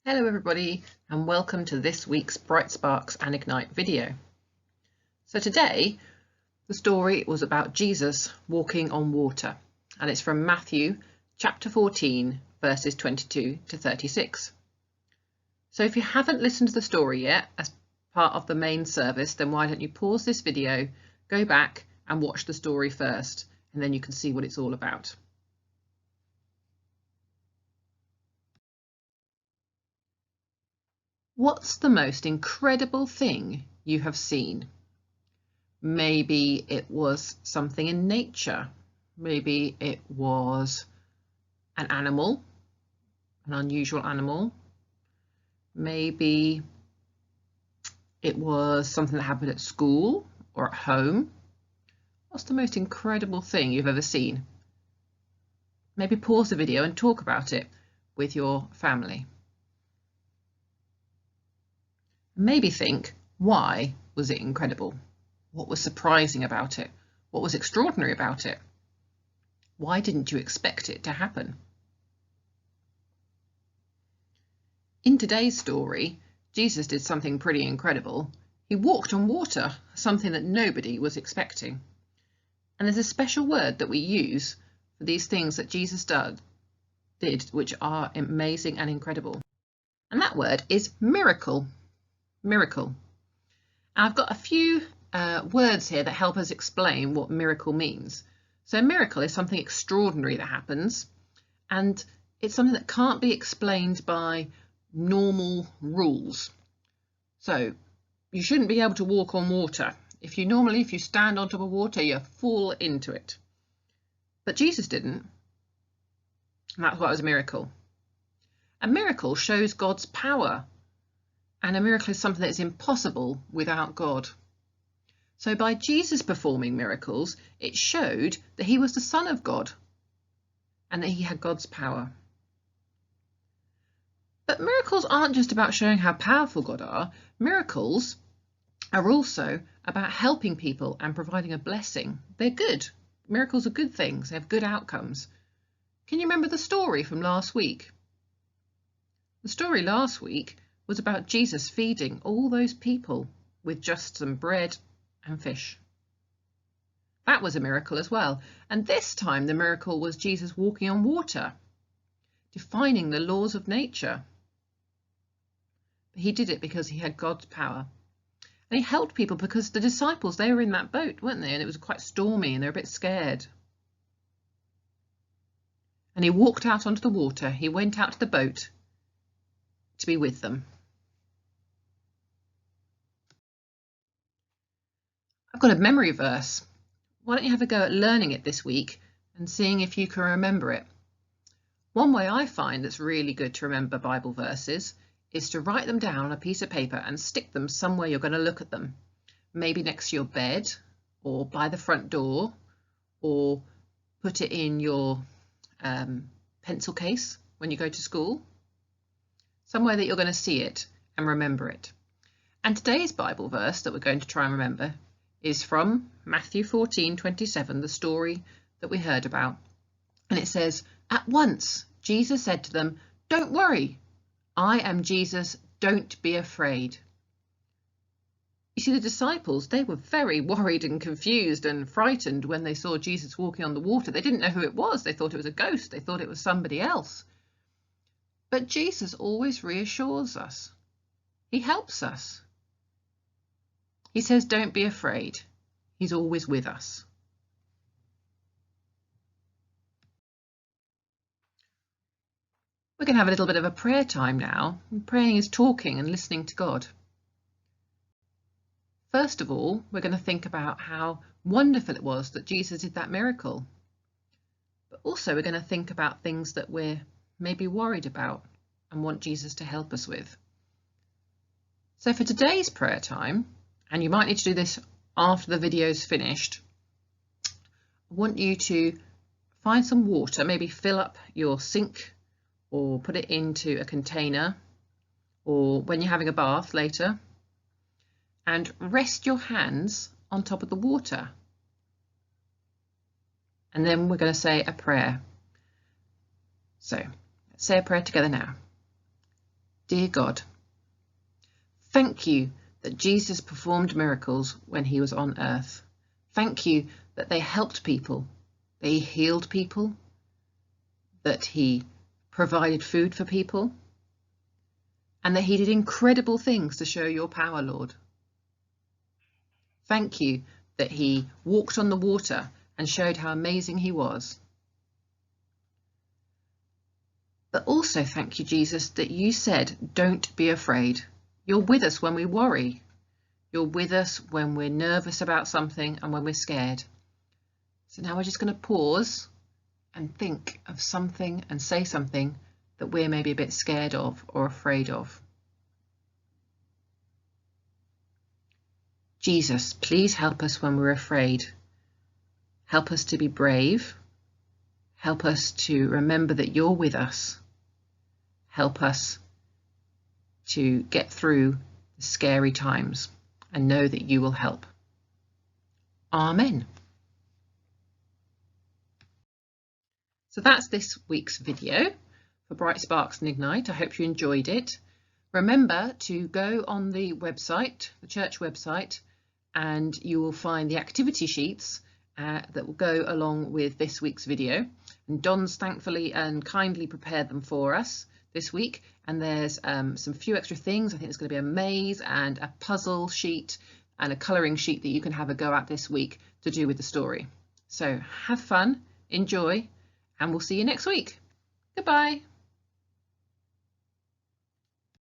Hello everybody and welcome to this week's Bright Sparks and Ignite video. So today the story was about Jesus walking on water and it's from Matthew chapter 14 verses 22 to 36. So if you haven't listened to the story yet as part of the main service, then why don't you pause this video, go back and watch the story first, and then you can see what it's all about. What's the most incredible thing you have seen? Maybe it was something in nature. Maybe it was an animal, an unusual animal. Maybe it was something that happened at school or at home. What's the most incredible thing you've ever seen? Maybe pause the video and talk about it with your family. Maybe think, why was it incredible? What was surprising about it? What was extraordinary about it? Why didn't you expect it to happen? In today's story, Jesus did something pretty incredible. He walked on water, something that nobody was expecting. And there's a special word that we use for these things that Jesus did, which are amazing and incredible. And that word is miracle. Miracle. I've got a few words here that help us explain what miracle means. So a miracle is something extraordinary that happens, and it's something that can't be explained by normal rules. So you shouldn't be able to walk on water. If you stand on top of water, you fall into it. But Jesus didn't. And that's why it was a miracle. A miracle shows God's power. And a miracle is something that is impossible without God. So by Jesus performing miracles, it showed that he was the Son of God and that he had God's power. But miracles aren't just about showing how powerful God are. Miracles are also about helping people and providing a blessing. They're good. Miracles are good things. They have good outcomes. Can you remember the story from last week? The story last week was about Jesus feeding all those people with just some bread and fish. That was a miracle as well. And this time the miracle was Jesus walking on water, defining the laws of nature. But he did it because he had God's power. And he helped people because the disciples, they were in that boat, weren't they? And it was quite stormy and they were a bit scared. And he walked out onto the water. He went out to the boat to be with them. I've got a memory verse. Why don't you have a go at learning it this week and seeing if you can remember it? One way I find that's really good to remember Bible verses is to write them down on a piece of paper and stick them somewhere you're going to look at them. Maybe next to your bed or by the front door, or put it in your pencil case when you go to school. Somewhere that you're going to see it and remember it. And today's Bible verse that we're going to try and remember is from Matthew 14:27, the story that we heard about. And it says, "At once Jesus said to them, 'Don't worry. I am Jesus. Don't be afraid.'" You see, the disciples, they were very worried and confused and frightened when they saw Jesus walking on the water. They didn't know who it was. They thought it was a ghost. They thought it was somebody else. But Jesus always reassures us. He helps us. He says, don't be afraid. He's always with us. We're going to have a little bit of a prayer time now. And praying is talking and listening to God. First of all, we're going to think about how wonderful it was that Jesus did that miracle. But also we're going to think about things that we're maybe worried about and want Jesus to help us with. So for today's prayer time, and you might need to do this after the video's finished, I want you to find some water, maybe fill up your sink or put it into a container, or when you're having a bath later, and rest your hands on top of the water. And then we're going to say a prayer. So let's say a prayer together now. Dear God, thank you that Jesus performed miracles when he was on earth. Thank you that they helped people, they healed people, that he provided food for people, and that he did incredible things to show your power, Lord. Thank you that he walked on the water and showed how amazing he was. But also thank you, Jesus, that you said, don't be afraid. You're with us when we worry. You're with us when we're nervous about something and when we're scared. So now we're just going to pause and think of something and say something that we're maybe a bit scared of or afraid of. Jesus, please help us when we're afraid. Help us to be brave. Help us to remember that you're with us. Help us to get through the scary times and know that you will help. Amen. So that's this week's video for Bright Sparks and Ignite. I hope you enjoyed it. Remember to go on the website, the church website, and you will find the activity sheets that will go along with this week's video. And Don's thankfully and kindly prepared them for us this week. And there's some few extra things. I think there's going to be a maze and a puzzle sheet and a colouring sheet that you can have a go at this week to do with the story. So have fun, enjoy, and we'll see you next week. Goodbye.